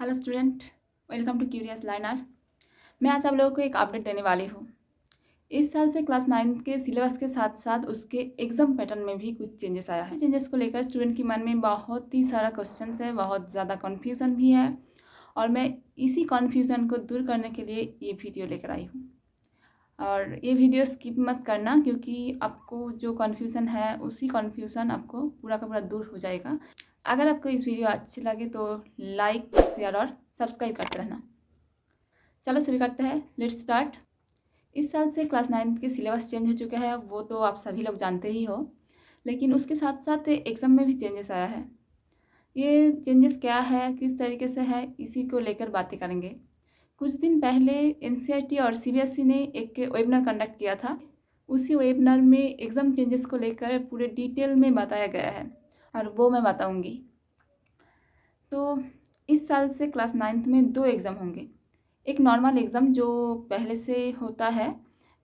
Hello student, welcome to Curious Learner. मैं आज आप लोगों को एक अपडेट देने वाली हूँ। इस साल से क्लास 9 के सिलेबस के साथ साथ उसके एग्ज़ाम पैटर्न में भी कुछ चेंजेस आया है। चेंजेस को लेकर स्टूडेंट के मन में बहुत ही सारा क्वेश्चंस है, बहुत ज़्यादा कन्फ्यूज़न भी है और मैं इसी कन्फ्यूज़न को दूर करने के लिए ये वीडियो लेकर आई हूँ। और ये वीडियो स्किप मत करना क्योंकि आपको जो कन्फ्यूज़न है उसी कन्फ्यूज़न आपको पूरा का पूरा दूर हो जाएगा। अगर आपको इस वीडियो अच्छी लगे तो लाइक, शेयर और सब्सक्राइब करते रहना। चलो शुरू करते हैं, लेट्स स्टार्ट। इस साल से क्लास 9 के सिलेबस चेंज हो चुका है, वो तो आप सभी लोग जानते ही हो, लेकिन उसके साथ साथ एग्ज़ाम में भी चेंजेस आया है। ये चेंजेस क्या है, किस तरीके से है, इसी को लेकर बातें करेंगे। कुछ दिन पहले एनसीईआरटी और सीबीएसई ने एक वेबिनार कंडक्ट किया था। उसी वेबिनार में एग्ज़ाम चेंजेस को लेकर पूरे डिटेल में बताया गया है और वो मैं बताऊंगी। तो इस साल से क्लास 9 में 2 एग्ज़ाम होंगे। एक नॉर्मल एग्ज़ाम जो पहले से होता है,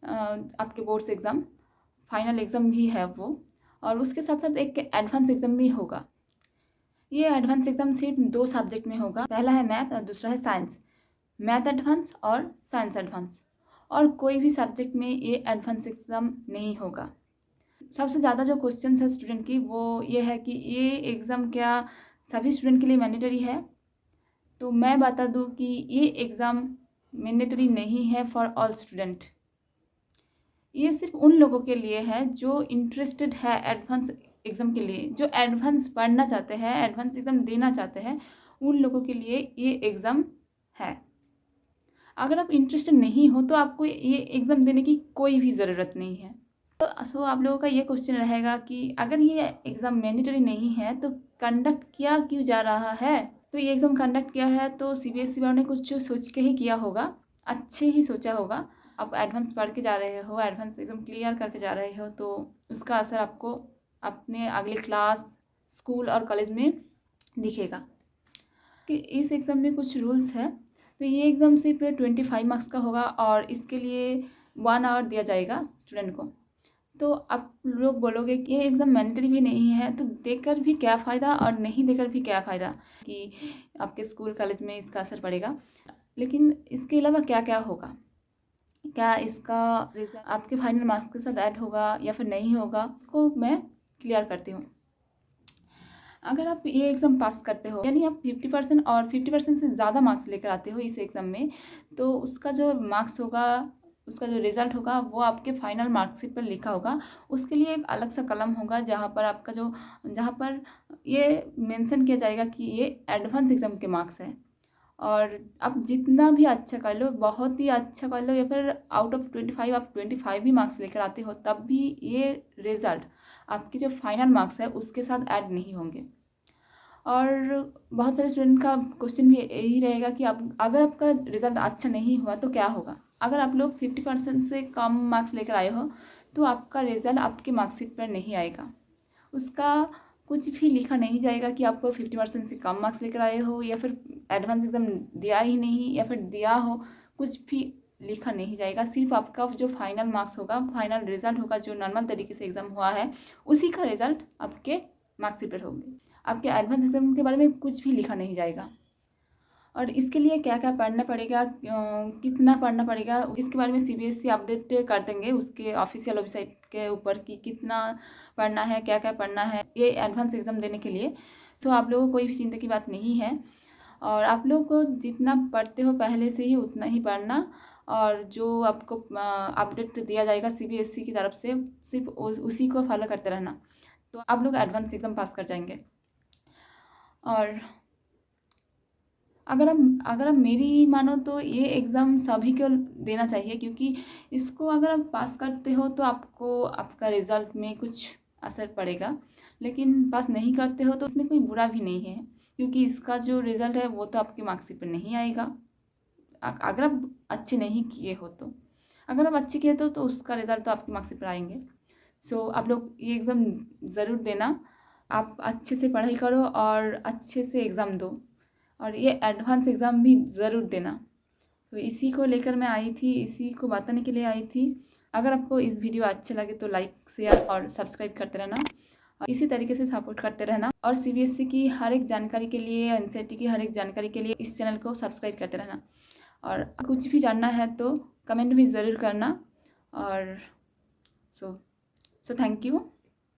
आपके बोर्ड्स एग्ज़ाम, फाइनल एग्ज़ाम भी है वो, और उसके साथ साथ एक एडवांस एग्ज़ाम भी होगा। ये एडवांस एग्ज़ाम सिर्फ 2 सब्जेक्ट में होगा, पहला है मैथ और दूसरा है साइंस। मैथ एडवांस और साइंस एडवांस, और कोई भी सब्जेक्ट में ये एडवांस एग्ज़ाम नहीं होगा। सबसे ज़्यादा जो क्वेश्चन है स्टूडेंट की वो ये है कि ये एग्ज़ाम क्या सभी स्टूडेंट के लिए मैंडेटरी है। तो मैं बता दूं कि ये एग्ज़ाम मैंडेटरी नहीं है फॉर ऑल स्टूडेंट। ये सिर्फ उन लोगों के लिए है जो इंटरेस्टेड है एडवांस एग्ज़ाम के लिए, जो एडवांस पढ़ना चाहते हैं, एडवांस एग्ज़ाम देना चाहते हैं, उन लोगों के लिए ये एग्ज़ाम है। अगर आप इंटरेस्टेड नहीं हो तो आपको ये एग्ज़ाम देने की कोई भी ज़रूरत नहीं है। तो आप लोगों का ये क्वेश्चन रहेगा कि अगर ये एग्ज़ाम मैंडेटरी नहीं है तो कंडक्ट किया क्यों जा रहा है। तो ये एग्ज़ाम कंडक्ट किया है तो सीबीएसई वालों ने कुछ सोच के ही किया होगा, अच्छे ही सोचा होगा। आप एडवांस पढ़ के जा रहे हो, एडवांस एग्ज़ाम क्लियर करके जा रहे हो, तो उसका असर आपको अपने अगले क्लास, स्कूल और कॉलेज में दिखेगा। कि इस एग्ज़ाम में कुछ रूल्स है। तो ये एग्ज़ाम सिर्फ 25 मार्क्स का होगा और इसके लिए 1 आवर दिया जाएगा स्टूडेंट को। तो आप लोग बोलोगे कि ये एग्ज़ाम मैंडेटरी भी नहीं है तो देकर भी क्या फ़ायदा और नहीं देकर भी क्या फ़ायदा कि आपके स्कूल कॉलेज में इसका असर पड़ेगा। लेकिन इसके अलावा क्या क्या होगा, क्या इसका रिजल्ट आपके फाइनल मार्क्स के साथ ऐड होगा या फिर नहीं होगा, उसको मैं क्लियर करती हूँ। अगर आप ये एग्ज़ाम पास करते हो, यानी आप 50% और 50% से ज़्यादा मार्क्स लेकर आते हो इस एग्ज़ाम में, तो उसका जो मार्क्स होगा, उसका जो रिज़ल्ट होगा वो आपके फाइनल मार्कशीट पर लिखा होगा। उसके लिए एक अलग सा कलम होगा जहाँ पर ये मेंशन किया जाएगा कि ये एडवांस एग्ज़ाम के मार्क्स हैं। और आप जितना भी अच्छा कर लो, बहुत ही अच्छा कर लो, या फिर आउट ऑफ 25 आप 25 भी मार्क्स लेकर आते हो, तब भी ये रिज़ल्ट आपके जो फाइनल मार्क्स है उसके साथ ऐड नहीं होंगे। और बहुत सारे स्टूडेंट का क्वेश्चन भी यही रहेगा कि आप अगर आपका रिज़ल्ट अच्छा नहीं हुआ तो क्या होगा। अगर आप लोग 50% से कम मार्क्स लेकर आए हो तो आपका रिज़ल्ट आपके मार्कशीट पर नहीं आएगा। उसका कुछ भी लिखा नहीं जाएगा कि आप 50% से कम मार्क्स लेकर आए हो या फिर एडवांस एग्ज़ाम दिया ही नहीं या फिर दिया हो, कुछ भी लिखा नहीं जाएगा। सिर्फ आपका जो फाइनल मार्क्स होगा, फाइनल रिज़ल्ट होगा, जो नॉर्मल तरीके से एग्ज़ाम हुआ है उसी का रिज़ल्ट आपके मार्कशीट पर होंगे। आपके एडवांस एग्ज़ाम के बारे में कुछ भी लिखा नहीं जाएगा। और इसके लिए क्या क्या पढ़ना पड़ेगा, कितना पढ़ना पड़ेगा, इसके बारे में सीबीएसई अपडेट कर देंगे उसके ऑफिशियल वेबसाइट के ऊपर कि कितना पढ़ना है, क्या क्या पढ़ना है ये एडवांस एग्ज़ाम देने के लिए। तो आप लोगों को कोई भी चिंता की बात नहीं है, और आप लोगों को जितना पढ़ते हो पहले से ही उतना ही पढ़ना, और जो आपको अपडेट दिया जाएगा सीबीएसई की तरफ से सिर्फ उसी को फॉलो करते रहना, तो आप लोग एडवांस एग्ज़ाम पास कर जाएंगे। और अगर आप मेरी मानो तो ये एग्ज़ाम सभी को देना चाहिए, क्योंकि इसको अगर आप पास करते हो तो आपको आपका रिज़ल्ट में कुछ असर पड़ेगा, लेकिन पास नहीं करते हो तो उसमें कोई बुरा भी नहीं है, क्योंकि इसका जो रिज़ल्ट है वो तो आपके मार्कशीट पर नहीं आएगा अगर आप अच्छे नहीं किए हो तो। अगर आप अच्छे किए तो उसका रिज़ल्ट तो आपके मार्कशीट पर आएंगे। सो आप लोग ये एग्ज़ाम ज़रूर देना। आप अच्छे से पढ़ाई करो और अच्छे से एग्ज़ाम दो, और ये एडवांस एग्ज़ाम भी ज़रूर देना। तो इसी को लेकर मैं आई थी, इसी को बताने के लिए आई थी। अगर आपको इस वीडियो अच्छे लगे तो लाइक, शेयर और सब्सक्राइब करते रहना। और इसी तरीके से सपोर्ट करते रहना और CBSE की हर एक जानकारी के लिए, NCERT की हर एक जानकारी के लिए इस चैनल को सब्सक्राइब करते रहना। और कुछ भी जानना है तो कमेंट भी ज़रूर करना। और सो थैंक यू।